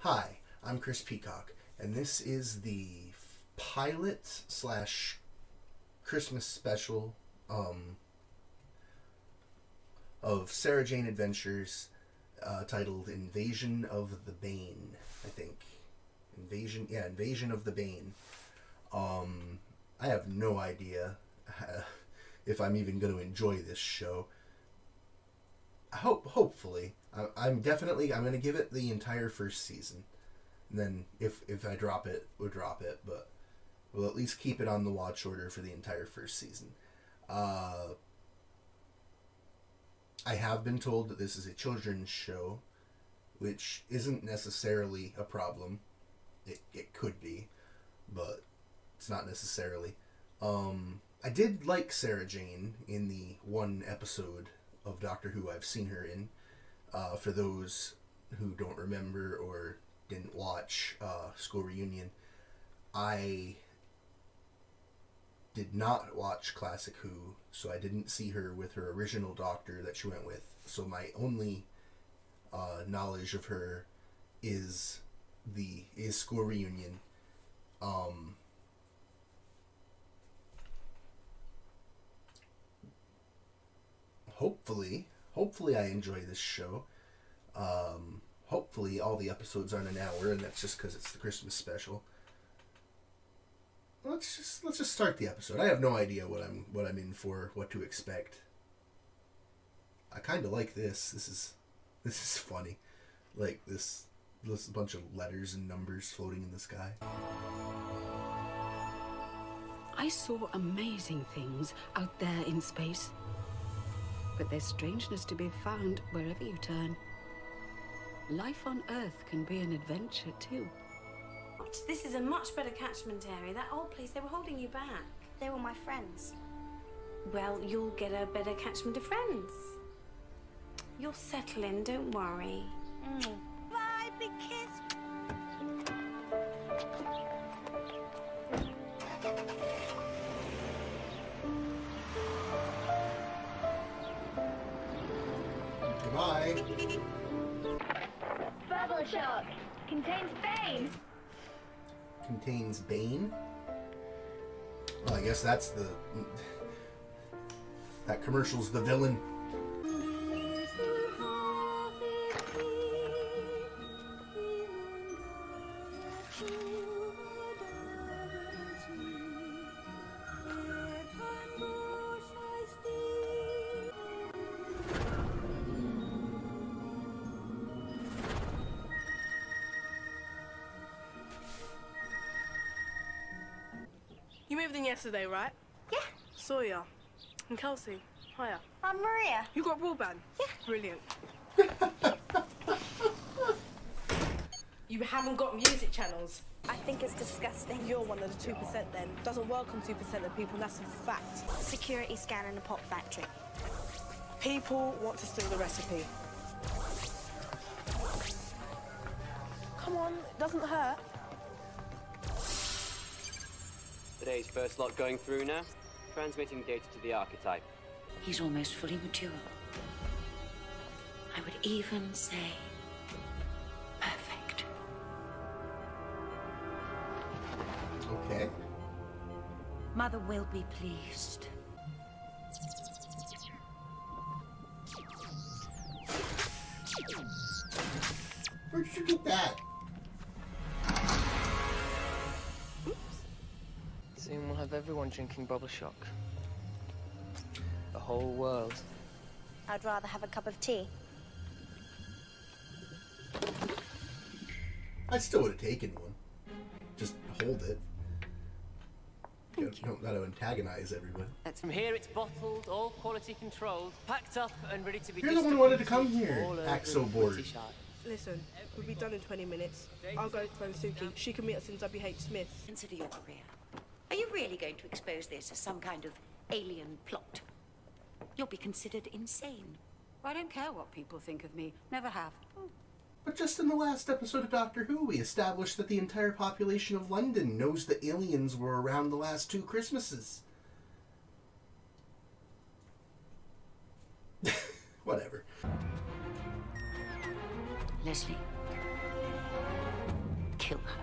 Hi, I'm Chris Peacock, and this is the pilot slash Christmas special of Sarah Jane Adventures, titled Invasion of the Bane, I think. Invasion of the Bane. I have no idea if I'm even going to enjoy this show. Hopefully. I'm going to give it the entire first season. And then if I drop it, we'll drop it, but we'll at least keep it on the watch order for the entire first season. I have been told that this is a children's show, which isn't necessarily a problem. It could be, but it's not necessarily. I did like Sarah Jane in the one episode of Doctor Who I've seen her in. For those who don't remember or didn't watch School Reunion, I did not watch Classic Who, so I didn't see her with her original Doctor that she went with. So my only knowledge of her is School Reunion. Hopefully I enjoy this show. Hopefully all the episodes aren't an hour, and that's just because it's the Christmas special. Let's just start the episode. I have no idea what I'm in for, what to expect. I kind of like this. This is funny. Like this bunch of letters and numbers floating in the sky. I saw amazing things out there in space. But there's strangeness to be found wherever you turn. Life on Earth can be an adventure too. This is a much better catchment area. That old place, they were holding you back. They were my friends. Well, you'll get a better catchment of friends. You'll settle in, don't worry. Bye, big kiss. Goodbye. Bubble Shock contains Bane. Contains Bane? Well, I guess that commercial's the villain. You moved in yesterday, right? Yeah. Saw ya. And Kelsey, hiya. I'm Maria. You got broadband? Yeah. Brilliant. You haven't got music channels. I think it's disgusting. You're one of the 2% then. Doesn't work on 2% of people, and that's a fact. Security scan in a pop factory. People want to steal the recipe. Come on, it doesn't hurt. Today's first lot going through now. Transmitting data to the archetype. He's almost fully mature. I would even say perfect. Okay. Mother will be pleased. Where'd you get that? Soon we'll have everyone drinking Bubble Shock. The whole world. I'd rather have a cup of tea. I still would have taken one. Just hold it. You don't gotta antagonize everyone. From here it's bottled, all quality controlled, packed up and ready to be You're the one who wanted to come distributed here. all over Act so the bored. British Isles. Listen, we'll be done in 20 minutes. I'll go to phone Suki. She can meet us in WH Smith. Consider your career. Are you really going to expose this as some kind of alien plot? You'll be considered insane. I don't care what people think of me. Never have. But just in the last episode of Doctor Who, we established that the entire population of London knows that aliens were around the last 2 Christmases. Whatever. Leslie, kill her.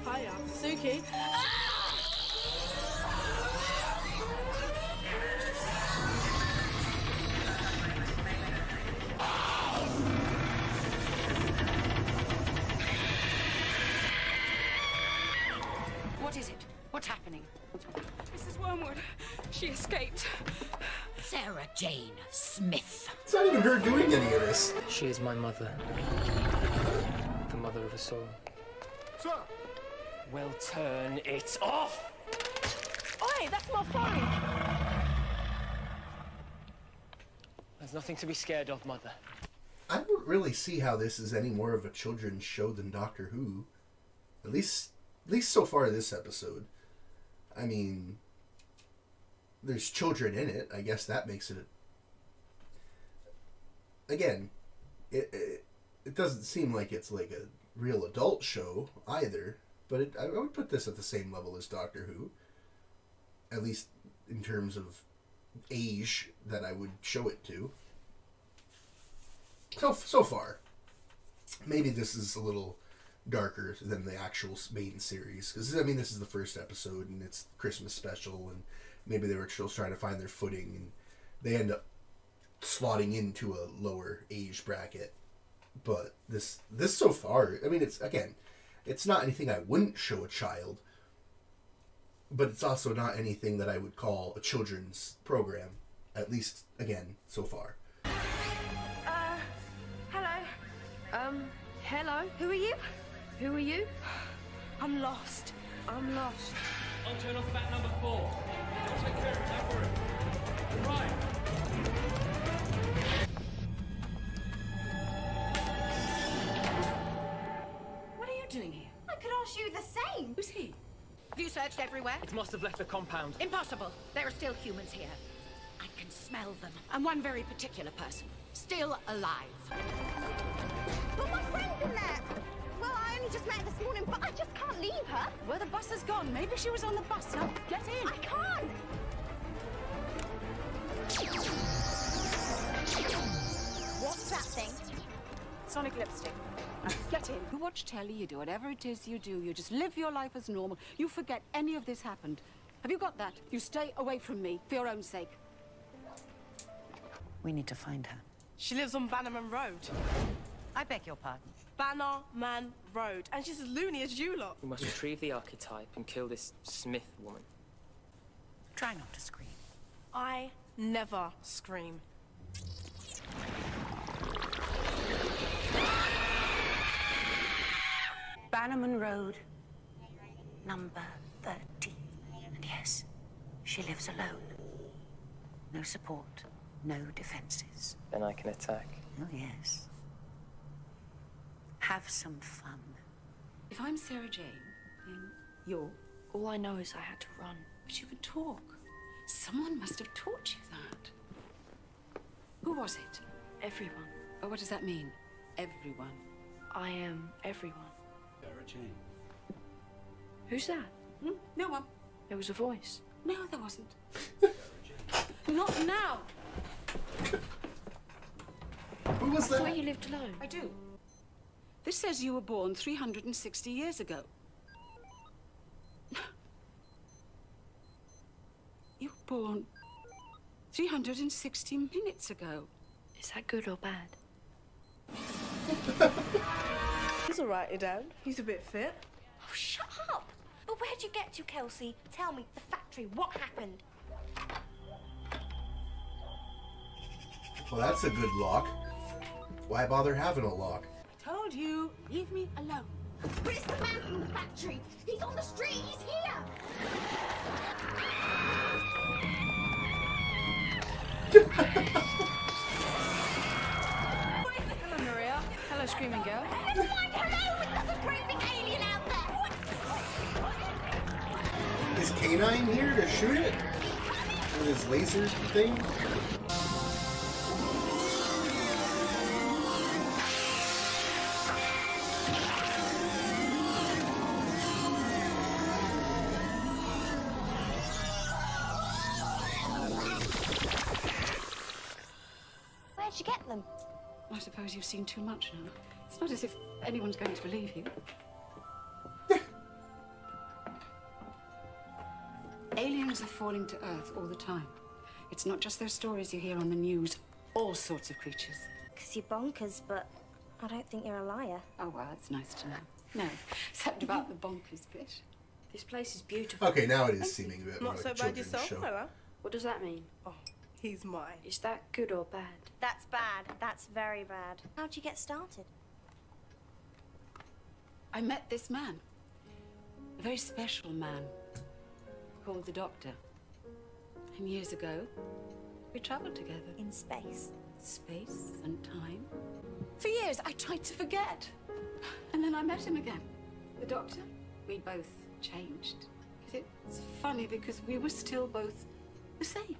Hiya, Suki. What is it? What's happening? Mrs. Wormwood, she escaped. Sarah Jane Smith. It's not even her doing any of this. She is my mother. The mother of us all. Sir! Well, turn it off! Oi, that's my phone. There's nothing to be scared of, Mother. I don't really see how this is any more of a children's show than Doctor Who. At least so far this episode. I mean, there's children in it. I guess that makes it again, it doesn't seem like it's like a real adult show either. But I would put this at the same level as Doctor Who. At least in terms of age that I would show it to. So far. Maybe this is a little darker than the actual main series. Because, I mean, this is the first episode, and it's Christmas special, and maybe they were still trying to find their footing, and they end up slotting into a lower age bracket. But this so far, I mean, it's not anything I wouldn't show a child, but it's also not anything that I would call a children's program, at least, again, so far. Hello. Hello? Who are you? Who are you? I'm lost. I'm lost. I'll turn off bat number 4. I'll take care of it, don't worry. Right. What are you doing here? I could ask you the same. Who's he? Have you searched everywhere? It must have left the compound. Impossible. There are still humans here. I can smell them. And one very particular person. Still alive. But my friend's in there. Well, I only just met her this morning, but I just can't leave her. Well, the bus has gone. Maybe she was on the bus. Now get in. I can't. What's that thing? Sonic lipstick. Now, get in. You watch telly, you do whatever it is you do. You just live your life as normal. You forget any of this happened. Have you got that? You stay away from me, for your own sake. We need to find her. She lives on Bannerman Road. I beg your pardon. Bannerman Road. And she's as loony as you lot. We must retrieve the archetype and kill this Smith woman. Try not to scream. I never scream. Bannerman Road, number 30. And yes, she lives alone. No support, no defenses. Then I can attack. Oh, yes. Have some fun. If I'm Sarah Jane, then you're... All I know is I had to run. But you can talk. Someone must have taught you that. Who was it? Everyone. Oh, what does that mean? Everyone. I am everyone. Sarah Jane. Who's that? No one. There was a voice. No, there wasn't. Not now. Who was I thought that? you lived alone. I do. This says you were born 360 years ago. You were born 360 minutes ago. Is that good or bad? He's all right, Dad. He's a bit fit. Oh, shut up. But where'd you get to, Kelsey? Tell me, the factory, what happened? Well, that's a good lock. Why bother having a lock? I told you, leave me alone. But it's the man from the factory. He's on the street. He's here. Hello, Maria. Hello, Screaming Girl. Never mind, hello. There's a great big alien out there. Is K9 here to shoot it? With his laser thing? did you get them? I suppose you've seen too much now. It's not as if anyone's going to believe you. Aliens are falling to Earth all the time. It's not just those stories you hear on the news. All sorts of creatures. 'Cause you're bonkers, but I don't think you're a liar. Oh, well, that's nice to know. No, except about the bonkers bit. This place is beautiful. Okay, now it is seeming a bit more Not like so a bad children's yourself, show. fella. What does that mean? Oh, he's mine. Is that good or bad? That's bad. That's very bad. How'd you get started? I met this man. A very special man. Called the Doctor. And years ago, we traveled together. In space. Space and time. For years, I tried to forget. And then I met him again. The Doctor. We both changed. It's funny because we were still both the same.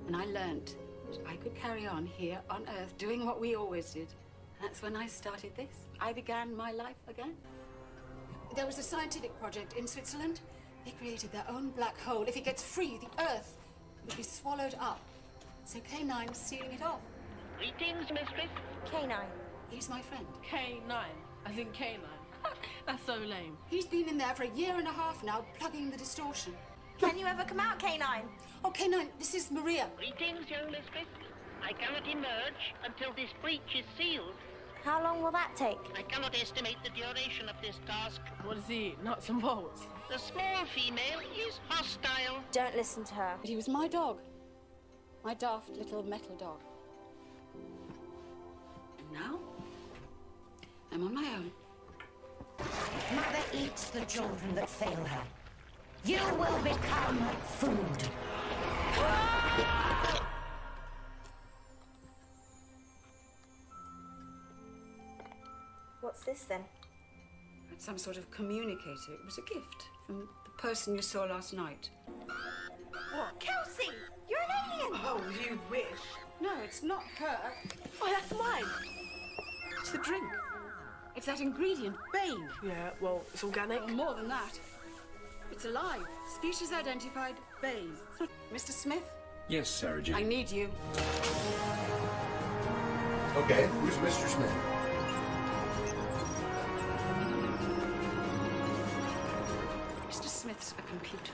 And I learned that I could carry on here on Earth doing what we always did. And that's when I started this. I began my life again. There was a scientific project in Switzerland. They created their own black hole. If it gets free, the Earth will be swallowed up. So K9's sealing it off. Greetings, mistress. K9. He's my friend. K9. I think K9. That's so lame. He's been in there for a year and a half now, plugging the distortion. Can you ever come out, K9? Oh, K9, this is Maria. Greetings, young mistress. I cannot emerge until this breach is sealed. How long will that take? I cannot estimate the duration of this task. What is he? Nuts and bolts? The small female is hostile. Don't listen to her. But he was my dog. My daft little metal dog. And now, I'm on my own. Mother eats the children that fail her. You will become food. What's this then? It's some sort of communicator. It was a gift from the person you saw last night. What? Kelsey! You're an alien! Oh, you wish. No, it's not her. Oh, that's mine. It's the drink. It's that ingredient, Bane. Yeah, well, it's organic. Well, more than that. It's alive. Species identified, Bane. Mr. Smith? Yes, Sarah Jane. I need you. Okay, who's Mr. Smith? Mr. Smith's a computer.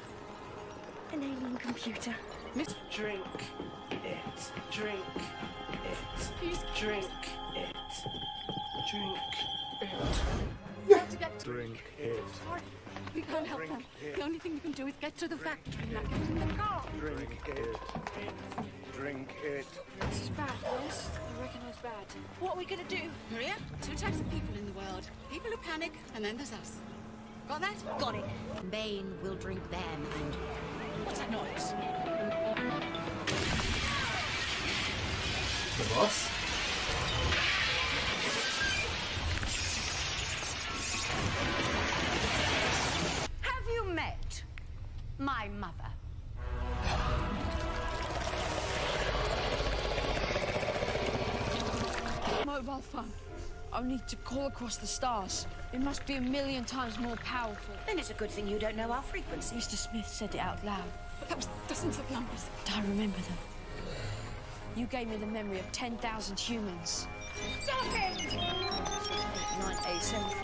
An alien computer. Miss, Drink it. Drink it. please Drink it. Drink it. to get to Drink it. We can't help them. The only thing we can do is get to the factory. Now get in the car. Drink it. Drink it. This is bad, yes? I reckon it's bad. What are we gonna do? Maria? Two types of people in the world. People who panic, and then there's us. Got that? Got it. Bane will drink them and... What's that noise? The boss? Have you met my mother? Mobile phone. I'll need to call across the stars. It must be 1,000,000 times more powerful. Then it's a good thing you don't know our frequency. Mr. Smith said it out loud. But that was dozens of numbers. I remember them. You gave me the memory of 10,000 humans. Stop it! 987.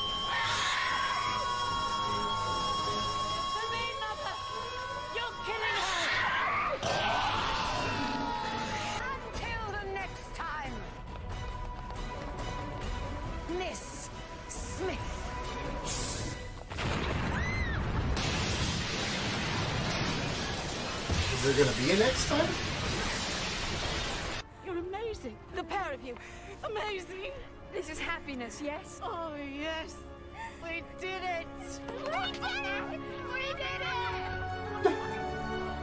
Until the next time, Miss Smith. Is there gonna be a next time? You're amazing. The pair of you. Amazing. This is happiness, yes? Oh, yes. We did it. We did it! We did it!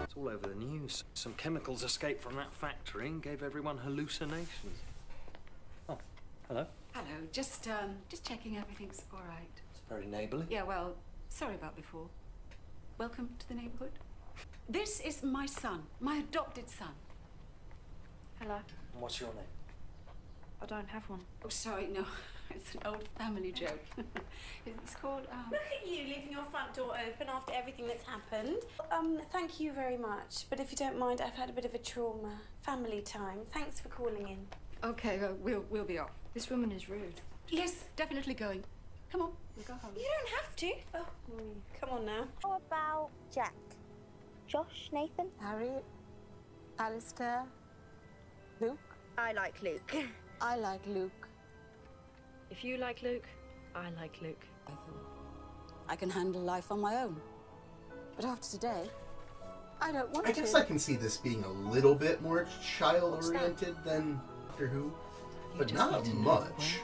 It's all over the news. Some chemicals escaped from that factory and gave everyone hallucinations. Oh, hello. Hello. Just checking everything's all right. It's very neighbourly. Yeah, well, sorry about before. Welcome to the neighborhood. This is my son, my adopted son. Hello. And what's your name? I don't have one. Oh, sorry, no. It's an old family joke. It's called, Look at you leaving your front door open after everything that's happened. Thank you very much. But if you don't mind, I've had a bit of a trauma. Family time. Thanks for calling in. Okay, we'll be off. This woman is rude. Yes, definitely going. Come on, we'll go home. You don't have to. Oh, come on now. How about Jack? Josh, Nathan? Harry, Alistair, Luke. I like Luke. I like Luke. If you like Luke, I like Luke. I thought I can handle life on my own. But after today, I don't want to. I guess I can see this being a little bit more child-oriented than Doctor Who, but not much.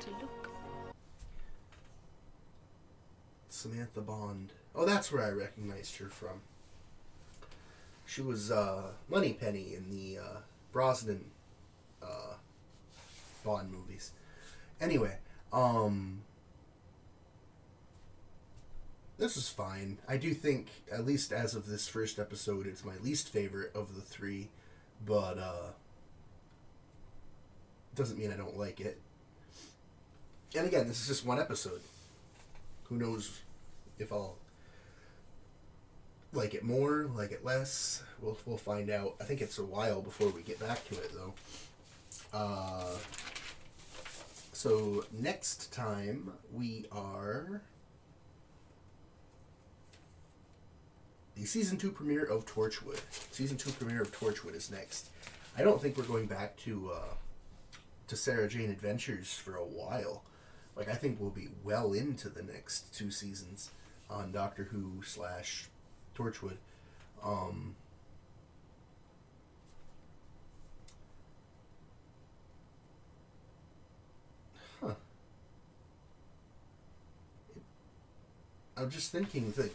Samantha Bond. Oh, that's where I recognized her from. She was Moneypenny in the Brosnan Bond movies. Anyway, this is fine. I do think, at least as of this first episode, it's my least favorite of the three, but doesn't mean I don't like it. And again, this is just one episode. Who knows if I'll like it more, like it less. We'll find out. I think it's a while before we get back to it, though. So next time we are the season 2 premiere of Torchwood. Season 2 premiere of Torchwood is next. I don't think we're going back to Sarah Jane Adventures for a while. Like, I think we'll be well into the next 2 seasons on Doctor Who / Torchwood. I'm just thinking that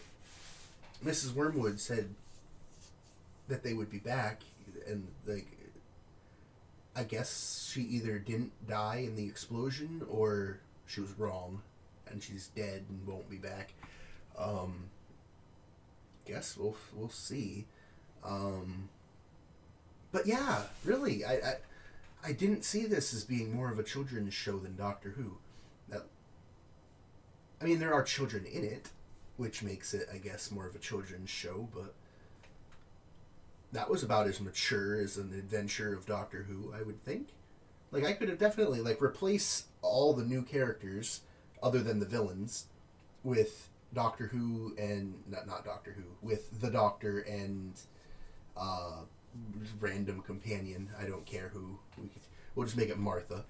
Mrs. Wormwood said that they would be back, and like, I guess she either didn't die in the explosion or she was wrong and she's dead and won't be back. Guess we'll see. But yeah, really, I didn't see this as being more of a children's show than Doctor Who. I mean, there are children in it, which makes it, I guess, more of a children's show, but that was about as mature as an adventure of Doctor Who, I would think. Like, I could have definitely, like, replace all the new characters, other than the villains, with Doctor Who and... Not Doctor Who. With the Doctor and random companion. I don't care who. We'll just make it Martha.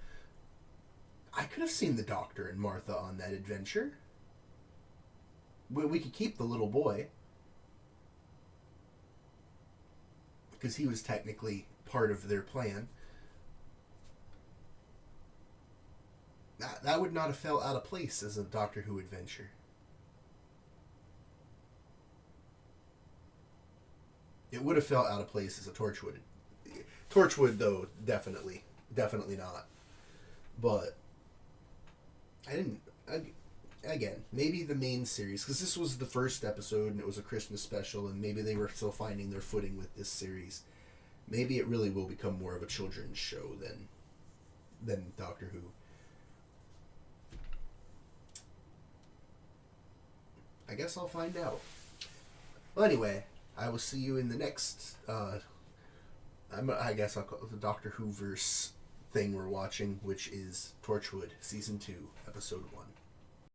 I could have seen the Doctor and Martha on that adventure. We could keep the little boy, because he was technically part of their plan. That would not have felt out of place as a Doctor Who adventure. It would have felt out of place as a Torchwood. Torchwood, though, definitely not. But again, maybe the main series, because this was the first episode and it was a Christmas special, and maybe they were still finding their footing with this series. Maybe it really will become more of a children's show than Doctor Who. I guess I'll find out. Well, anyway, I will see you in the next, I guess I'll call it the Doctor Who-verse thing we're watching, which is Torchwood, Season 2, Episode 1.